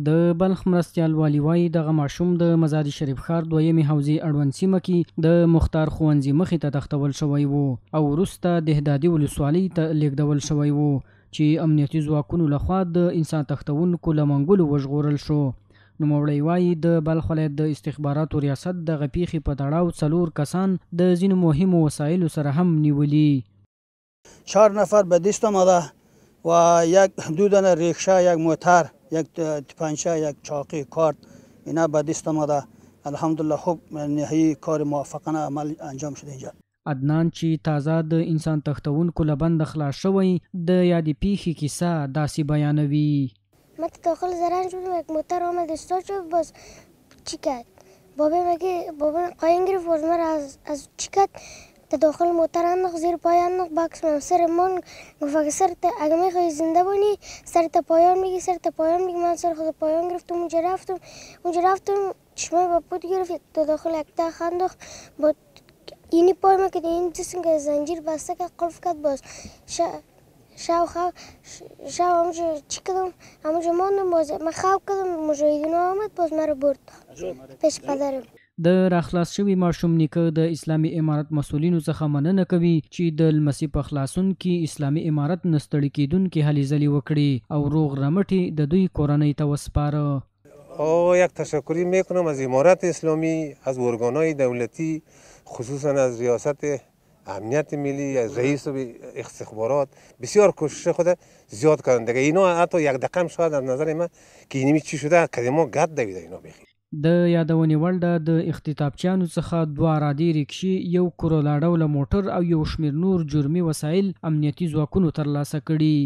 د بلخ مرستیال والي وایي دغه ماشوم د مزار شریف ښار دویمې حوزې اړوند سیمه کې د مختار ښوونځي مخې ته تښتول شوی و او وروسته دهدادي ولسوالۍ ته لیږدول شوی و چې امنیتي ځواکونو لخوا د انسان تښتونکو له منګولو وژغورل شو. نوموړی وایي د بلخ ولایت د استخباراتو ریاست دغه پیښې په تړاو 4 کسان د ځینو مهمو وسایلو سره هم نیولي. 4 نفر به دست آمده و یک 2 دانه ریکشا، یک موتر، یک تپانچه، یک چاقی، کارت اینا به دست آمده. الحمدلله خوب نهایی کار موفقانه عمل انجام شده اینجا. عدنان چې تازه د انسان تښتونکو له بنده خلاص شوی د یادې پیښې کیسه داسې بیانوي. من داخل زرنج بودم، یک موتر آمد استارت شد، باز چی کرد؟ بابا قایم گرفت، باز مرا از چی کرد؟ تا داخل موتر انداخت، زیر پای انداخت، باکس من سر من گفت اگه سرت اگه میخوای زنده بانی سرت پایان میگی، سرت پایان میگی. من سر خود پایان گرفتم، اونجا رفتم چشمای با پود گرفت، تا داخل یک تخت انداخت، با اینی پای من که این جسم که زنجیر بسته که قلف کرد. باز شب همونجا چی کردم، همونجا ماندم، باز من خواب کردم، مجاهدین آمد، باز مرا برد پیش پدرم. د راخلاص شوي ماشوم نیکه د اسلامي امارت مسؤلینو څخه مننه کوي چې د لمسي په خلاصون کې اسلامي امارت نه ستړي کیدونکې هلې ځلې وکړي او روغ رمټې د دوی کورنۍ ته وسپاره. یک تشکری میکنم از امارت اسلامی، از ارگانهای دولتی، خصوصا از ریاست امنیت ملی، از رئیس استخبارات. بسیار کوشش خود زیاد کردن دیگه. اینا حتی یک دقیقه هم شاید از نظر من که اینمی چی شده کلمه گد دویده اینا بخیر. د یادونې وړ ده د اختطافچیانو څخه 2 رادې ریکشې، یو کرولا ډوله موټر او یو شمېر نور جرمي وسایل امنیتي ځواکونو ترلاسه کړي.